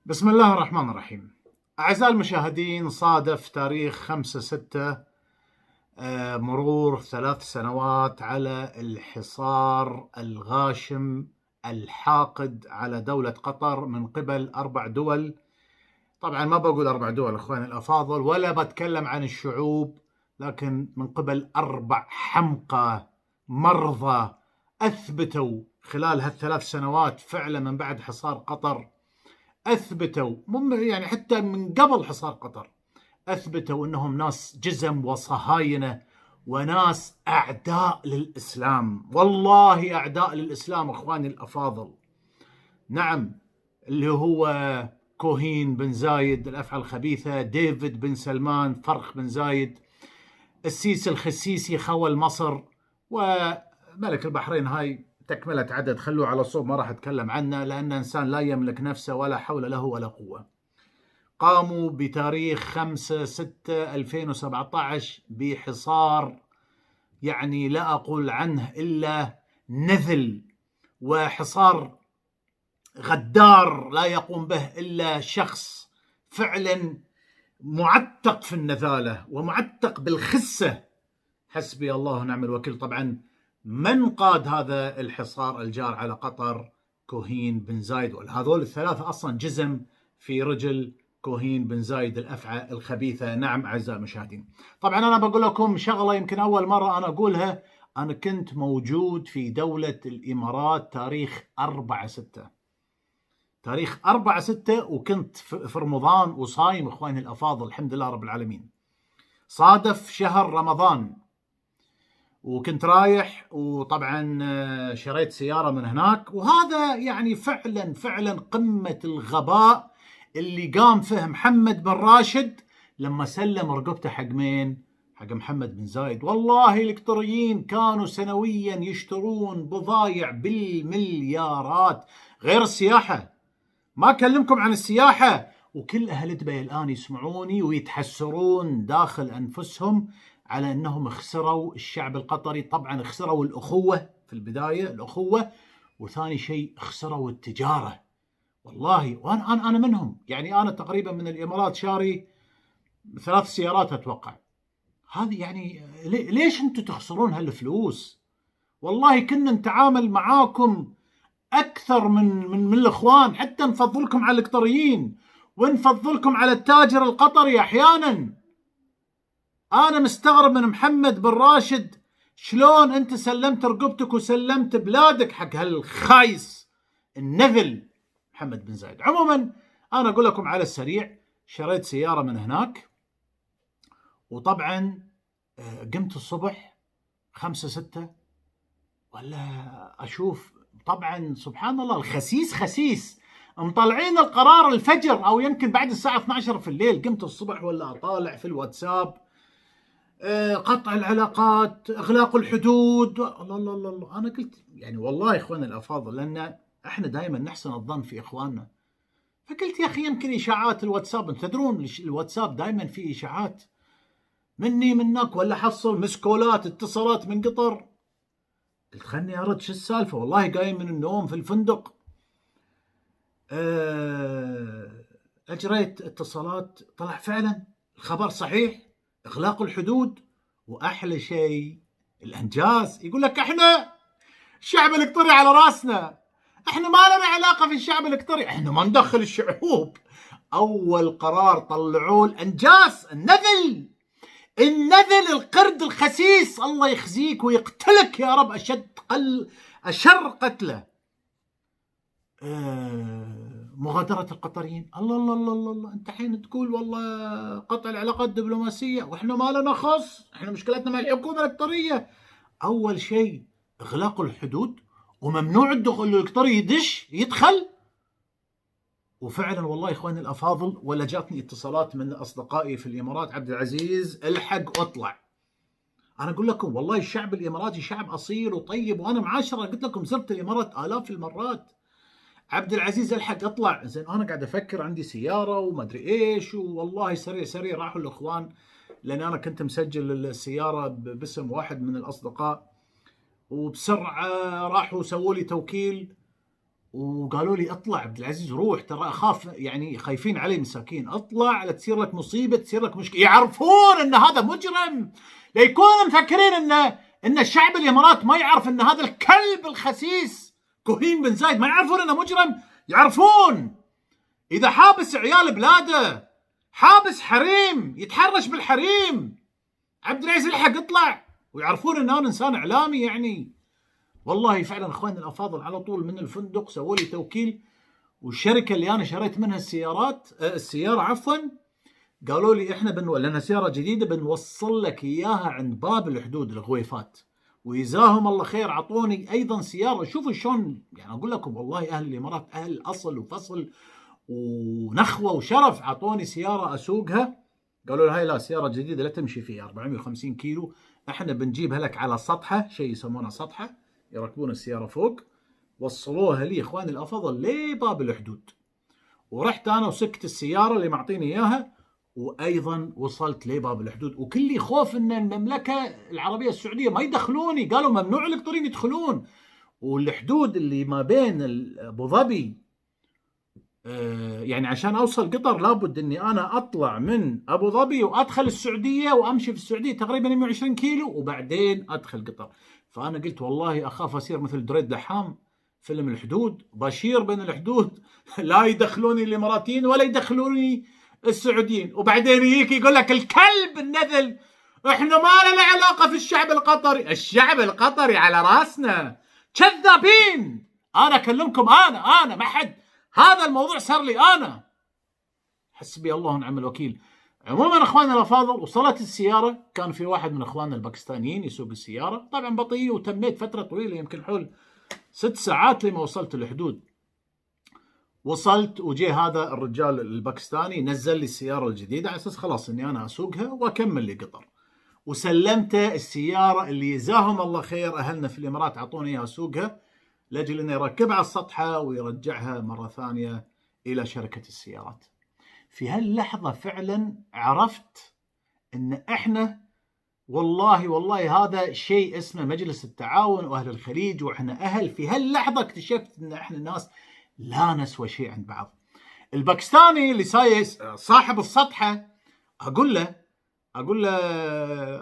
بسم الله الرحمن الرحيم. أعزائي المشاهدين، صادف تاريخ 5/6 مرور 3 سنوات على الحصار الغاشم الحاقد على دولة قطر من قبل 4 دول. طبعا ما بقول 4 دول أخواني الأفاضل، ولا بتكلم عن الشعوب، لكن من قبل 4 حمقى مرضى أثبتوا خلال هالثلاث سنوات فعلا من بعد حصار قطر، أثبتوا يعني حتى من قبل حصار قطر أثبتوا أنهم ناس جزم وصهاينة وناس أعداء للإسلام، والله أعداء للإسلام أخواني الأفاضل. نعم، اللي هو كوهين بن زايد الأفعى الخبيثة، ديفيد بن سلمان فرخ بن زايد، السيسي الخسيسي خول مصر، وملك البحرين. هاي تكملة عدد، خلوه على صوب، ما راح أتكلم عنه لأن إنسان لا يملك نفسه ولا حول له ولا قوة. قاموا بتاريخ 5/6/2017 بحصار يعني لا أقول عنه إلا نذل، وحصار غدار لا يقوم به إلا شخص فعلا معتق في النذالة ومعتق بالخسة. حسبي الله ونعم الوكيل. طبعا من قاد هذا الحصار الجار على قطر؟ كوهين بن زايد، وهذول الثلاثة أصلا جزم في رجل كوهين بن زايد الأفعى الخبيثة. نعم أعزائي المشاهدين، طبعا أنا بقول لكم شغلة يمكن أول مرة أنا أقولها. أنا كنت موجود في دولة الإمارات تاريخ 4/6، تاريخ 4/6، وكنت في رمضان وصايم إخواني الأفاضل، الحمد لله رب العالمين. صادف شهر رمضان وكنت رايح، وطبعا شريت سيارة من هناك، وهذا يعني فعلا قمة الغباء اللي قام فيه محمد بن راشد لما سلم رقبته حق مين؟ حق محمد بن زايد. والله القطريين كانوا سنويا يشترون بضايع بالمليارات، غير السياحة، ما أكلمكم عن السياحة. وكل أهل دبي الآن يسمعوني ويتحسرون داخل أنفسهم على أنهم خسروا الشعب القطري. طبعا خسروا الأخوة في البداية، الأخوة، وثاني شيء خسروا التجارة. والله وأنا منهم، يعني أنا تقريبا من الإمارات شاري 3 سيارات أتوقع. هذه يعني ليش أنتم تخسرون هالفلوس؟ والله كنا نتعامل معاكم أكثر من الإخوان، حتى نفضلكم على القطريين ونفضلكم على التاجر القطري أحيانا. أنا مستغرب من محمد بن راشد، شلون أنت سلمت رقبتك وسلمت بلادك حق هالخايس النذل محمد بن زايد. عموما أنا أقول لكم على السريع، شريت سيارة من هناك، وطبعا قمت الصبح 5/6 ولا أشوف طبعا سبحان الله الخسيس خسيس مطلعين القرار الفجر أو يمكن بعد الساعة 12 في الليل. قمت الصبح ولا أطالع في الواتساب، قطع العلاقات، إغلاق الحدود. الله الله الله الله. أنا قلت يعني والله إخواني الأفاضل، لأن إحنا دائما نحسن الظن في إخواننا، فقلت يا أخي يمكن إشاعات الواتساب. أنتم تدرون الواتساب دائما فيه إشاعات مني منك، ولا حصل مسكولات اتصالات من قطر. قلت خلني أرد شو السالفة، والله قايم من النوم في الفندق. أجريت اتصالات، طلع فعلا الخبر صحيح، إغلاق الحدود. وأحلى شيء الأنجاز، يقول لك إحنا الشعب القطري على راسنا، إحنا ما لنا علاقة في الشعب القطري، إحنا ما ندخل الشعوب. أول قرار طلعوه الأنجاز، النذل القرد الخسيس، الله يخزيك ويقتلك يا رب أشر قتله. مغادرة القطريين. الله الله الله الله الله. انت حين تقول والله قطع العلاقات الدبلوماسية واحنا ما لنا خص، احنا مشكلتنا مع الحكومة القطرية. اول شيء اغلاق الحدود، وممنوع الدخول القطري يدخل. وفعلا والله اخواني الافاضل، ولا جاتني اتصالات من اصدقائي في الامارات، عبد العزيز الحق واطلع. انا اقول لكم والله الشعب الاماراتي شعب اصيل وطيب، وانا معاشره قلت لكم زرت الامارات آلاف المرات. عبد العزيز الحق اطلع. زين انا قاعد افكر عندي سياره وما ادري ايش، والله سريع راحوا الاخوان، لان انا كنت مسجل السياره باسم واحد من الاصدقاء، وبسرعه راحوا سووا لي توكيل وقالوا لي اطلع عبد العزيز روح، ترى اخاف، يعني خايفين علي مساكين، اطلع لا تصير لك مصيبه، تصير لك مشكله. يعرفون ان هذا مجرم، لا يكونوا مفكرين ان الشعب الامارات ما يعرف ان هذا الكلب الخسيس كوهين بن زايد ما يعرفون انه مجرم. يعرفون اذا حابس عيال بلاده، حابس حريم، يتحرش بالحريم، عبد العزيز الحق اطلع. ويعرفون ان انا انسان اعلامي يعني. والله فعلا اخواني الافاضل، على طول من الفندق سووا لي توكيل، والشركه اللي انا شريت منها السياره عفوا، قالوا لي احنا لانها سياره جديده بنوصل لك اياها عند باب الحدود الغويفات. وجزاهم الله خير عطوني ايضا سياره. شوفوا شلون، يعني اقول لكم والله اهل الامارات اهل اصل وفصل ونخوه وشرف. عطوني سياره اسوقها، قالوا لي هاي لا سياره جديده لا تمشي فيها 450 كيلو، احنا بنجيبها لك على سطحه، شيء يسمونه سطحه، يركبون السياره فوق. وصلوها لي اخواني الافاضل لباب الحدود. ورحت انا وسكت السياره اللي معطيني اياها، وايضا وصلت لباب الحدود. وكلي خوف ان المملكه العربيه السعوديه ما يدخلوني، قالوا ممنوع القطرين يدخلون. والحدود اللي ما بين ابو ظبي، يعني عشان اوصل قطر لابد اني انا اطلع من ابو ظبي وادخل السعوديه وامشي في السعوديه تقريبا 120 كيلو وبعدين ادخل قطر. فانا قلت والله اخاف اصير مثل دريد دحام فيلم الحدود، بشير بين الحدود لا يدخلوني الاماراتيين ولا يدخلوني السعوديين. وبعدين يجيك يقول لك الكلب النذل احنا ما لنا علاقه في الشعب القطري. الشعب القطري على راسنا، كذابين. انا اكلمكم، انا ما حد، هذا الموضوع صار لي انا. حسبي الله ونعم الوكيل. عموما اخواننا الافاضل، وصلت السياره، كان في واحد من اخواننا الباكستانيين يسوق السياره، طبعا بطيء، وتميت فتره طويله يمكن حول 6 ساعات لما وصلت الحدود. وصلت وجي هذا الرجال الباكستاني نزل لي السياره الجديده على اساس خلاص اني انا اسوقها واكمل لقطر. وسلمته السياره اللي جزاهم الله خير اهلنا في الامارات اعطوني اياها اسوقها، لاجل انه يركبها على السطحه ويرجعها مره ثانيه الى شركه السيارات. في هاللحظه فعلا عرفت ان احنا والله هذا شيء اسمه مجلس التعاون واهل الخليج، واحنا اهل. في هاللحظه اكتشفت ان احنا ناس لا نسوى شيء عند بعض. الباكستاني اللي سايس صاحب السطحه، اقول له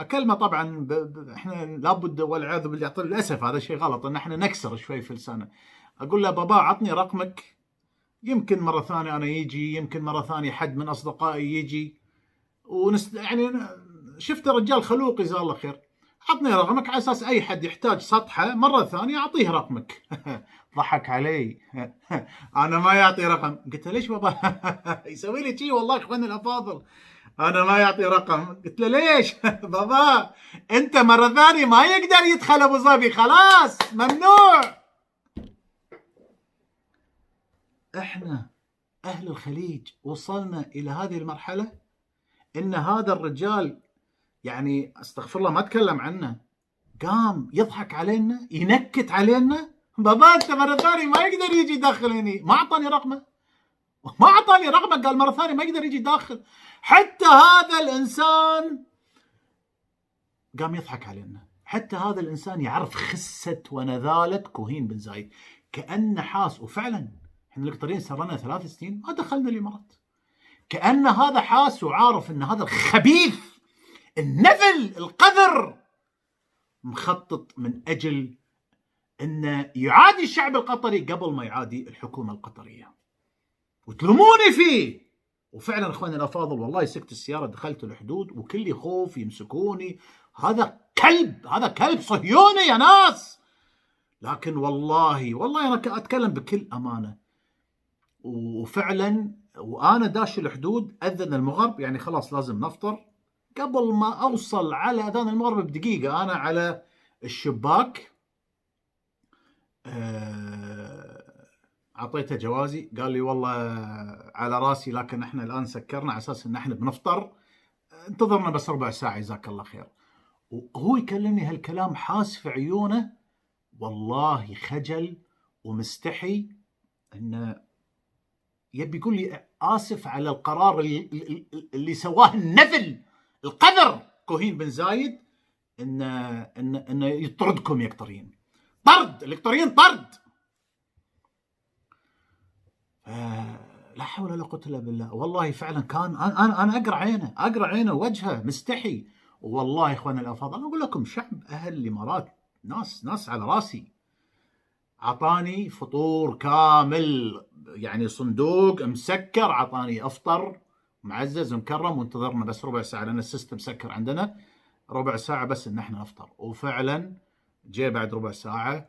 اكلمه طبعا احنا لابد والعياذ بالله، للاسف هذا شيء غلط ان احنا نكسر شوي في لسانه. اقول له بابا عطني رقمك، يمكن مره ثانيه انا يجي، يمكن مره ثانيه حد من اصدقائي يجي، يعني شفت رجال خلوق جزاه الله خير. عطني رقمك على اساس اي حد يحتاج سطحه مره ثانيه اعطيه رقمك. ضحك علي. انا ما يعطي رقم. قلت له ليش بابا؟ يسوي لي شيء والله اخواني الافاضل، انا ما يعطي رقم. قلت له ليش؟ بابا انت مره ثانيه ما يقدر يدخل ابو ظبي، خلاص ممنوع. احنا اهل الخليج وصلنا الى هذه المرحله ان هذا الرجال، يعني استغفر الله ما اتكلم عنه، قام يضحك علينا، ينكت علينا. بابا انت مره ثانيه ما يقدر يجي داخل هني. ما اعطاني رقمه، قال مره ثانيه ما يقدر يجي داخل. حتى هذا الانسان قام يضحك علينا، حتى هذا الانسان يعرف خسه ونذاله كوهين بن زايد، كانه حاس. وفعلا احنا القطريين صار لنا 3 سنين ما دخلنا الامارات، كأن هذا حاس وعارف ان هذا الخبيث النذل القذر مخطط من اجل انه يعادي الشعب القطري قبل ما يعادي الحكومه القطريه، وتلوموني فيه. وفعلا اخواني الافاضل والله سكت السياره، دخلت الحدود وكل خوف يمسكوني. هذا كلب صهيوني يا ناس. لكن والله انا اتكلم بكل امانه، وفعلا وانا داش الحدود اذن المغرب، يعني خلاص لازم نفطر. قبل ما اوصل على اذان المغرب بدقيقه انا على الشباك اعطيته جوازي، قال لي والله على راسي لكن احنا الان سكرنا على اساس ان احنا بنفطر، انتظرنا بس 4 ساعة جزاك الله خير. وهو يكلمني هالكلام حاس في عيونه والله خجل ومستحي، انه يبي يقول لي اسف على القرار اللي سواه النذل القذر كوهين بن زايد، انه يطردكم يا قطريين. طرد القطريين، طرد. لا حول ولا قوة إلا بالله. والله فعلا كان أنا أقرأ عينه وجهه مستحي. والله إخواني الأفاضل أنا أقول لكم شعب أهل الإمارات ناس على راسي. عطاني فطور كامل، يعني صندوق مسكر، عطاني أفطر معزز ومكرم، وانتظرنا بس ربع ساعة لأن السيستم سكر عندنا، ربع ساعة بس إن احنا نفطر. وفعلا جاء بعد ربع ساعة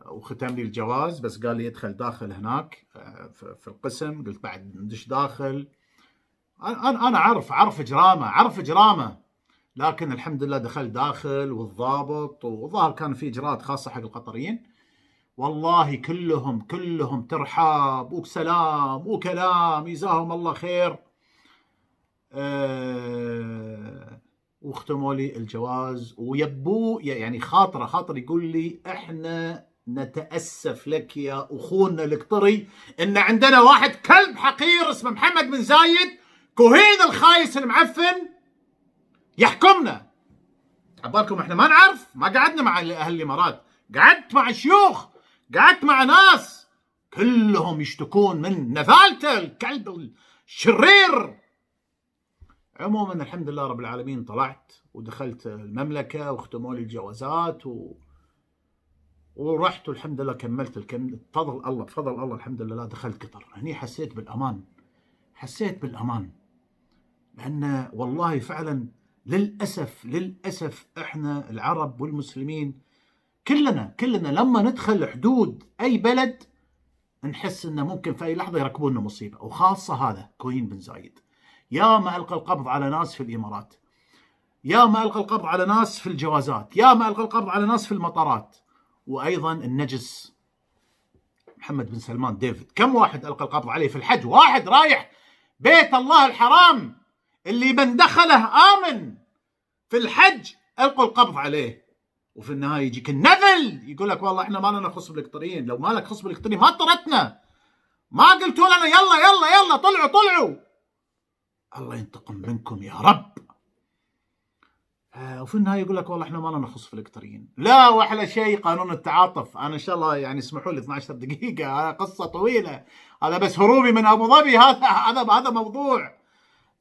وختم لي الجواز، بس قال لي ادخل داخل هناك في القسم. قلت بعد ندش داخل. أنا عارف إجرامه، لكن الحمد لله دخل داخل والضابط، وظهر كان في إجراءات خاصة حق القطريين. والله كلهم ترحاب وسلام وكلام، جزاهم الله خير. واختموا لي الجواز، ويبوه يعني خاطر يقول لي احنا نتأسف لك يا أخونا القطري ان عندنا واحد كلب حقير اسمه محمد بن زايد كوهين الخايس المعفن يحكمنا. عبالكم احنا ما نعرف، ما قعدنا مع اهل الامارات، قعدت مع شيوخ، قعدت مع ناس كلهم يشتكون من نذالته الكلب الشرير. عموما الحمد لله رب العالمين طلعت ودخلت المملكة واختموا لي الجوازات ورحت، والحمد لله كملت بفضل الله الحمد لله دخلت قطر. هني حسيت بالأمان، لأن والله فعلا للأسف احنا العرب والمسلمين كلنا لما ندخل حدود أي بلد نحس انه ممكن في اي لحظه يركبون لنا مصيبه، وخاصه هذا كوهين بن زايد. يا ما القى القبض على ناس في الامارات، يا ما القى القبض على ناس في الجوازات، يا ما القى القبض على ناس في المطارات. وايضا النجس محمد بن سلمان ديفيد، كم واحد القى القبض عليه في الحج؟ واحد رايح بيت الله الحرام اللي من دخله امن في الحج القوا القبض عليه. وفي النهايه يجيك النذل يقول لك والله احنا ما لنا خص بالقطريين. لو ما لك خص بالقطريين ما طردتنا، ما قلتوا لنا يلا طلعوا. الله ينتقم منكم يا رب. وفي النهايه يقول لك والله احنا ما لنا نخص في القطريين. لا، واحلى شيء قانون التعاطف. انا ان شاء الله يعني اسمحوا لي 12 دقيقه، قصه طويله، هذا بس هروبي من ابو ظبي، هذا موضوع.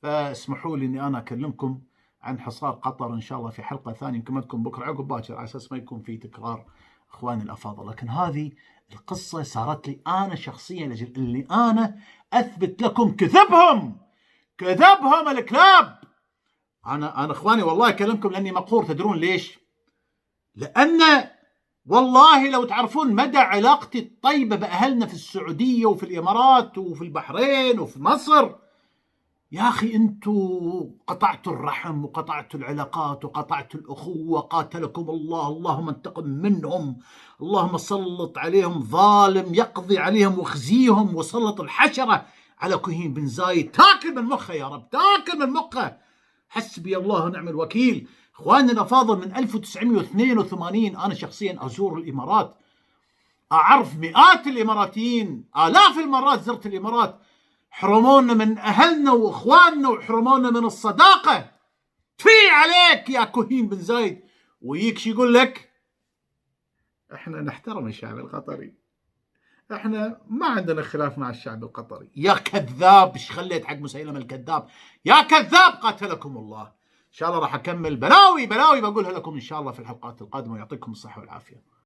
فاسمحوا لي اني انا اكلمكم عن حصار قطر ان شاء الله في حلقه ثانيه، يمكن ما تكون بكره عقب باكر على اساس ما يكون في تكرار اخواني الافاضل. لكن هذه القصه صارت لي انا شخصيا، لجل اللي انا اثبت لكم كذبهم الكلاب. انا اخواني والله اكلمكم لاني مقهور. تدرون ليش؟ لان والله لو تعرفون مدى علاقتي الطيبه باهلنا في السعوديه وفي الامارات وفي البحرين وفي مصر، يا أخي أنتوا قطعتوا الرحم وقطعتوا العلاقات وقطعتوا الأخوة. قاتلكم الله، اللهم انتقم منهم، اللهم سلط عليهم ظالم يقضي عليهم واخزيهم، وسلط الحشرة على كوهين بن زايد. تاكل من مخه يا رب، تاكل من مخه. حسبي الله ونعم الوكيل. إخواننا الأفاضل، من 1982 أنا شخصيا أزور الإمارات، أعرف مئات الإماراتيين، آلاف المرات زرت الإمارات. حرمونا من أهلنا وإخواننا وحرمونا من الصداقة. في عليك يا كوهين بن زايد. ويكش يقول لك احنا نحترم الشعب القطري، احنا ما عندنا خلاف مع الشعب القطري. يا كذاب، ايش خليت حق مسيلمة الكذاب؟ يا كذاب، قاتلكم الله. ان شاء الله راح اكمل بلاوي بقولها لكم ان شاء الله في الحلقات القادمة، ويعطيكم الصحة والعافية.